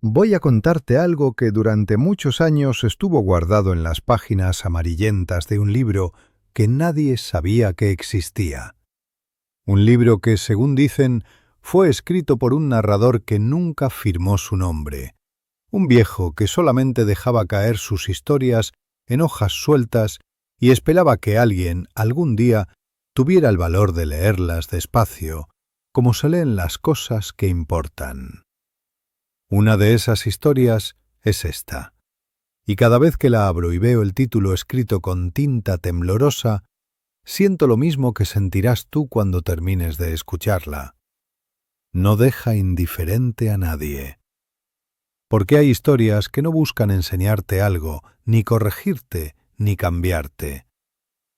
Voy a contarte algo que durante muchos años estuvo guardado en las páginas amarillentas de un libro que nadie sabía que existía. Un libro que, según dicen, fue escrito por un narrador que nunca firmó su nombre. Un viejo que solamente dejaba caer sus historias en hojas sueltas y esperaba que alguien, algún día, tuviera el valor de leerlas despacio, como se leen las cosas que importan. Una de esas historias es esta, y cada vez que la abro y veo el título escrito con tinta temblorosa, siento lo mismo que sentirás tú cuando termines de escucharla. No deja indiferente a nadie. Porque hay historias que no buscan enseñarte algo, ni corregirte, ni cambiarte.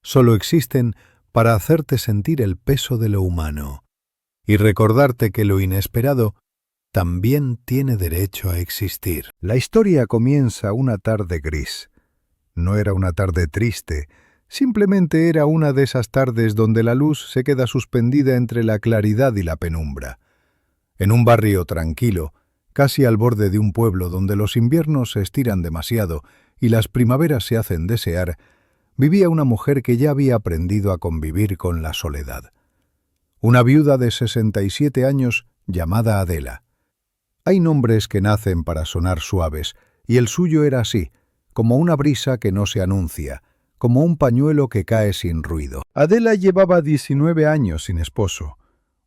Solo existen para hacerte sentir el peso de lo humano y recordarte que lo inesperado también tiene derecho a existir. La historia comienza una tarde gris. No era una tarde triste, simplemente era una de esas tardes donde la luz se queda suspendida entre la claridad y la penumbra. En un barrio tranquilo, casi al borde de un pueblo donde los inviernos se estiran demasiado y las primaveras se hacen desear, vivía una mujer que ya había aprendido a convivir con la soledad. Una viuda de 67 años llamada Adela. Hay nombres que nacen para sonar suaves, y el suyo era así, como una brisa que no se anuncia, como un pañuelo que cae sin ruido. Adela llevaba 19 años sin esposo.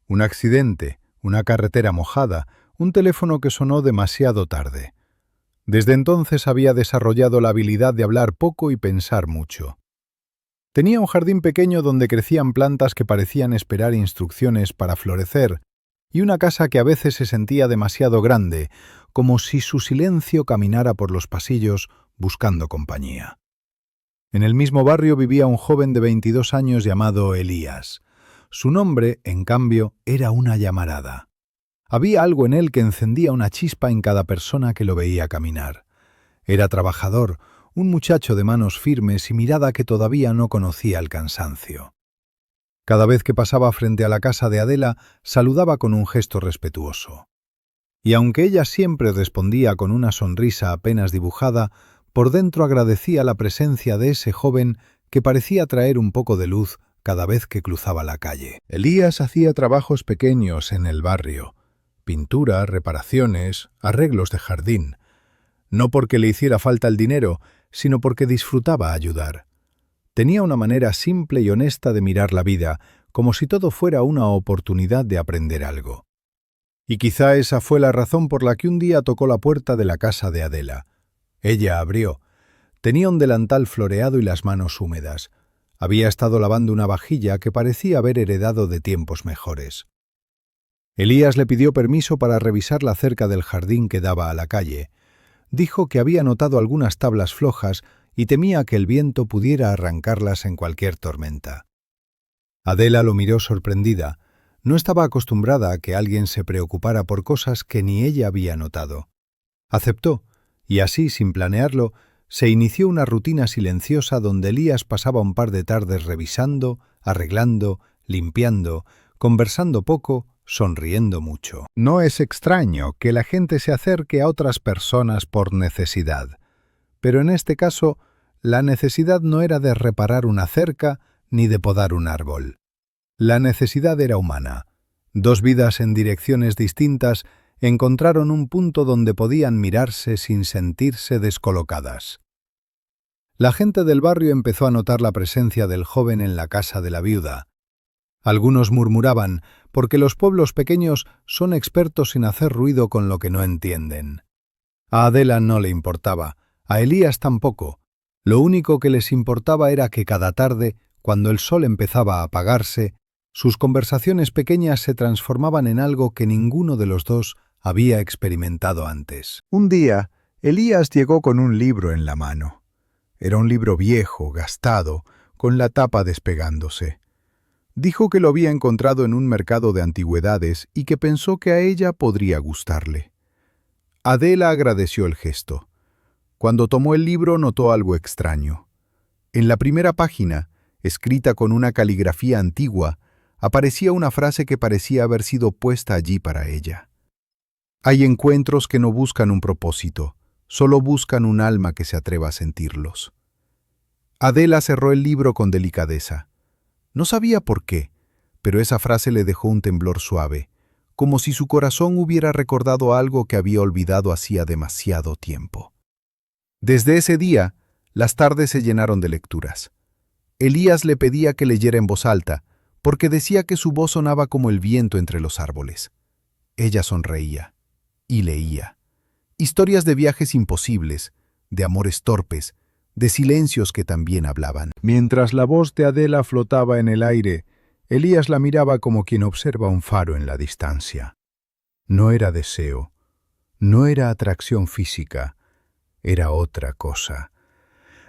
Un accidente, una carretera mojada, un teléfono que sonó demasiado tarde. Desde entonces había desarrollado la habilidad de hablar poco y pensar mucho. Tenía un jardín pequeño donde crecían plantas que parecían esperar instrucciones para florecer, y una casa que a veces se sentía demasiado grande, como si su silencio caminara por los pasillos buscando compañía. En el mismo barrio vivía un joven de 22 años llamado Elías. Su nombre, en cambio, era una llamarada. Había algo en él que encendía una chispa en cada persona que lo veía caminar. Era trabajador, un muchacho de manos firmes y mirada que todavía no conocía el cansancio. Cada vez que pasaba frente a la casa de Adela, saludaba con un gesto respetuoso. Y aunque ella siempre respondía con una sonrisa apenas dibujada, por dentro agradecía la presencia de ese joven que parecía traer un poco de luz cada vez que cruzaba la calle. Elías hacía trabajos pequeños en el barrio, pintura, reparaciones, arreglos de jardín. No porque le hiciera falta el dinero, sino porque disfrutaba ayudar. Tenía una manera simple y honesta de mirar la vida, como si todo fuera una oportunidad de aprender algo. Y quizá esa fue la razón por la que un día tocó la puerta de la casa de Adela. Ella abrió. Tenía un delantal floreado y las manos húmedas. Había estado lavando una vajilla que parecía haber heredado de tiempos mejores. Elías le pidió permiso para revisar la cerca del jardín que daba a la calle. Dijo que había notado algunas tablas flojas y temía que el viento pudiera arrancarlas en cualquier tormenta. Adela lo miró sorprendida. No estaba acostumbrada a que alguien se preocupara por cosas que ni ella había notado. Aceptó, y así, sin planearlo, se inició una rutina silenciosa donde Elías pasaba un par de tardes revisando, arreglando, limpiando, conversando poco, sonriendo mucho. No es extraño que la gente se acerque a otras personas por necesidad. Pero en este caso, la necesidad no era de reparar una cerca ni de podar un árbol. La necesidad era humana. Dos vidas en direcciones distintas encontraron un punto donde podían mirarse sin sentirse descolocadas. La gente del barrio empezó a notar la presencia del joven en la casa de la viuda. Algunos murmuraban, porque los pueblos pequeños son expertos en hacer ruido con lo que no entienden. A Adela no le importaba. A Elías tampoco. Lo único que les importaba era que cada tarde, cuando el sol empezaba a apagarse, sus conversaciones pequeñas se transformaban en algo que ninguno de los dos había experimentado antes. Un día, Elías llegó con un libro en la mano. Era un libro viejo, gastado, con la tapa despegándose. Dijo que lo había encontrado en un mercado de antigüedades y que pensó que a ella podría gustarle. Adela agradeció el gesto. Cuando tomó el libro notó algo extraño. En la primera página, escrita con una caligrafía antigua, aparecía una frase que parecía haber sido puesta allí para ella. Hay encuentros que no buscan un propósito, solo buscan un alma que se atreva a sentirlos. Adela cerró el libro con delicadeza. No sabía por qué, pero esa frase le dejó un temblor suave, como si su corazón hubiera recordado algo que había olvidado hacía demasiado tiempo. Desde ese día, las tardes se llenaron de lecturas. Elías le pedía que leyera en voz alta, porque decía que su voz sonaba como el viento entre los árboles. Ella sonreía y leía. Historias de viajes imposibles, de amores torpes, de silencios que también hablaban. Mientras la voz de Adela flotaba en el aire, Elías la miraba como quien observa un faro en la distancia. No era deseo, no era atracción física, era otra cosa.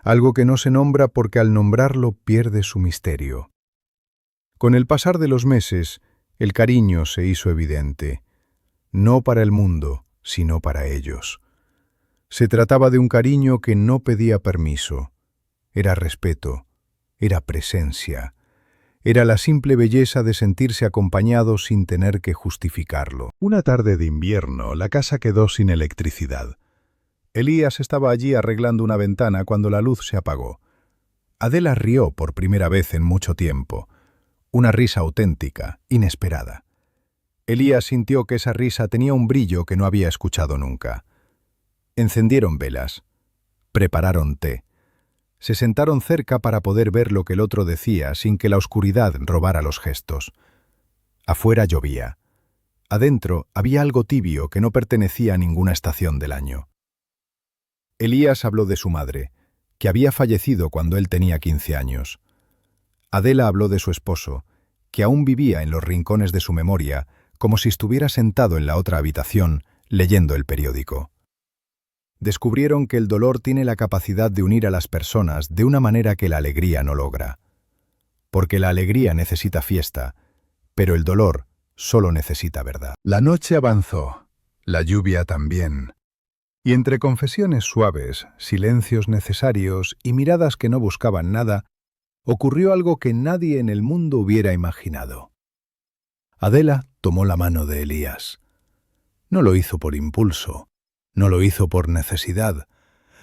Algo que no se nombra porque al nombrarlo pierde su misterio. Con el pasar de los meses, el cariño se hizo evidente, no para el mundo, sino para ellos. Se trataba de un cariño que no pedía permiso. Era respeto, era presencia, era la simple belleza de sentirse acompañado sin tener que justificarlo. Una tarde de invierno, la casa quedó sin electricidad. Elías estaba allí arreglando una ventana cuando la luz se apagó. Adela rió por primera vez en mucho tiempo. Una risa auténtica, inesperada. Elías sintió que esa risa tenía un brillo que no había escuchado nunca. Encendieron velas. Prepararon té. Se sentaron cerca para poder ver lo que el otro decía sin que la oscuridad robara los gestos. Afuera llovía. Adentro había algo tibio que no pertenecía a ninguna estación del año. Elías habló de su madre, que había fallecido cuando él tenía 15 años. Adela habló de su esposo, que aún vivía en los rincones de su memoria, como si estuviera sentado en la otra habitación, leyendo el periódico. Descubrieron que el dolor tiene la capacidad de unir a las personas de una manera que la alegría no logra. Porque la alegría necesita fiesta, pero el dolor solo necesita verdad. La noche avanzó, la lluvia también. Y entre confesiones suaves, silencios necesarios y miradas que no buscaban nada, ocurrió algo que nadie en el mundo hubiera imaginado. Adela tomó la mano de Elías. No lo hizo por impulso, no lo hizo por necesidad,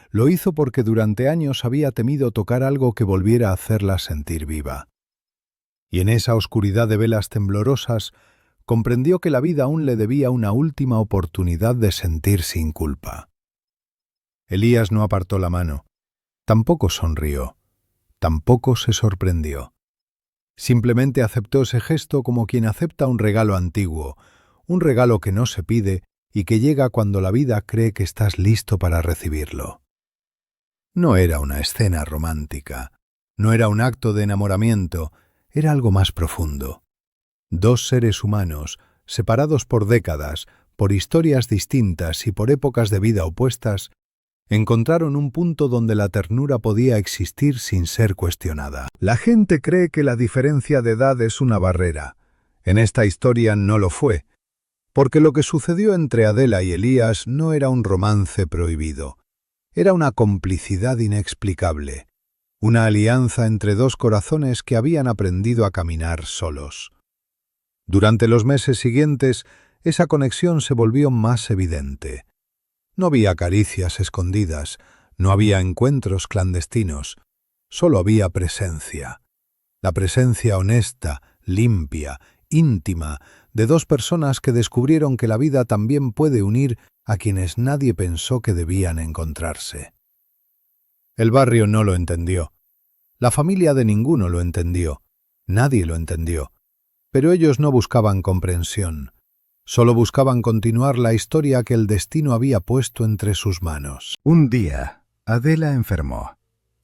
lo hizo porque durante años había temido tocar algo que volviera a hacerla sentir viva. Y en esa oscuridad de velas temblorosas, comprendió que la vida aún le debía una última oportunidad de sentir sin culpa. Elías no apartó la mano, tampoco sonrió, tampoco se sorprendió. Simplemente aceptó ese gesto como quien acepta un regalo antiguo, un regalo que no se pide y que llega cuando la vida cree que estás listo para recibirlo. No era una escena romántica, no era un acto de enamoramiento, era algo más profundo. Dos seres humanos, separados por décadas, por historias distintas y por épocas de vida opuestas, encontraron un punto donde la ternura podía existir sin ser cuestionada. La gente cree que la diferencia de edad es una barrera. En esta historia no lo fue, porque lo que sucedió entre Adela y Elías no era un romance prohibido. Era una complicidad inexplicable, una alianza entre dos corazones que habían aprendido a caminar solos. Durante los meses siguientes, esa conexión se volvió más evidente. No había caricias escondidas, no había encuentros clandestinos, solo había presencia. La presencia honesta, limpia, íntima, de dos personas que descubrieron que la vida también puede unir a quienes nadie pensó que debían encontrarse. El barrio no lo entendió. La familia de ninguno lo entendió. Nadie lo entendió. Pero ellos no buscaban comprensión. Solo buscaban continuar la historia que el destino había puesto entre sus manos. Un día, Adela enfermó.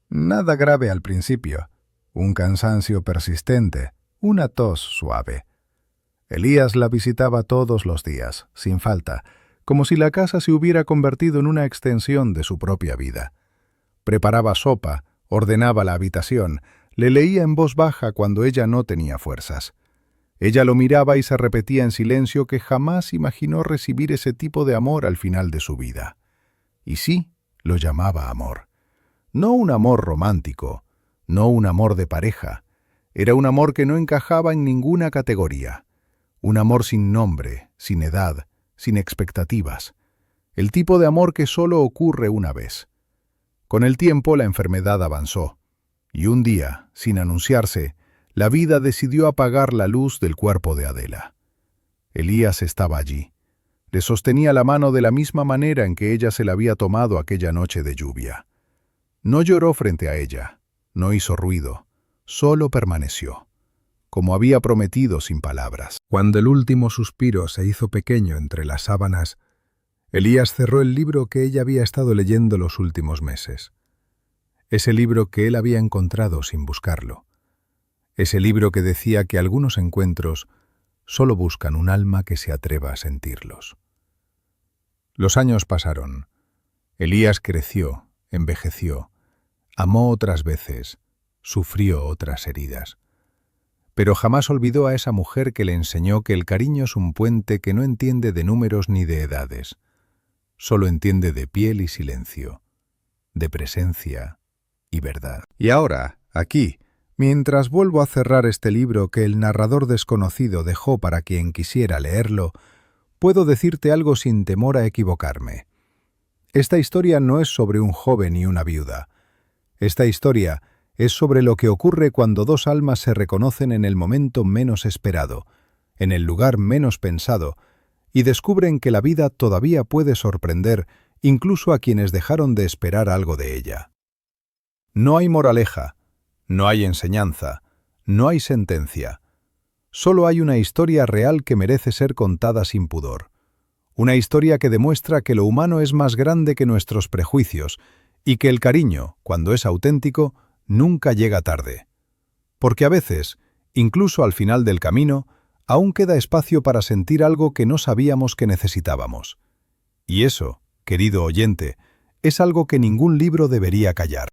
Nada grave al principio. Un cansancio persistente, una tos suave. Elías la visitaba todos los días, sin falta, como si la casa se hubiera convertido en una extensión de su propia vida. Preparaba sopa, ordenaba la habitación, le leía en voz baja cuando ella no tenía fuerzas. Ella lo miraba y se repetía en silencio que jamás imaginó recibir ese tipo de amor al final de su vida. Y sí, lo llamaba amor. No un amor romántico, no un amor de pareja. Era un amor que no encajaba en ninguna categoría. Un amor sin nombre, sin edad, sin expectativas. El tipo de amor que solo ocurre una vez. Con el tiempo la enfermedad avanzó, y un día, sin anunciarse, la vida decidió apagar la luz del cuerpo de Adela. Elías estaba allí. Le sostenía la mano de la misma manera en que ella se la había tomado aquella noche de lluvia. No lloró frente a ella, no hizo ruido, solo permaneció, como había prometido sin palabras. Cuando el último suspiro se hizo pequeño entre las sábanas, Elías cerró el libro que ella había estado leyendo los últimos meses. Ese libro que él había encontrado sin buscarlo. Ese libro que decía que algunos encuentros solo buscan un alma que se atreva a sentirlos. Los años pasaron. Elías creció, envejeció, amó otras veces, sufrió otras heridas. Pero jamás olvidó a esa mujer que le enseñó que el cariño es un puente que no entiende de números ni de edades. Solo entiende de piel y silencio, de presencia y verdad. Y ahora, aquí, mientras vuelvo a cerrar este libro que el narrador desconocido dejó para quien quisiera leerlo, puedo decirte algo sin temor a equivocarme. Esta historia no es sobre un joven y una viuda. Esta historia es sobre lo que ocurre cuando dos almas se reconocen en el momento menos esperado, en el lugar menos pensado, y descubren que la vida todavía puede sorprender incluso a quienes dejaron de esperar algo de ella. No hay moraleja, no hay enseñanza, no hay sentencia. Solo hay una historia real que merece ser contada sin pudor. Una historia que demuestra que lo humano es más grande que nuestros prejuicios y que el cariño, cuando es auténtico, nunca llega tarde. Porque a veces, incluso al final del camino, aún queda espacio para sentir algo que no sabíamos que necesitábamos. Y eso, querido oyente, es algo que ningún libro debería callar.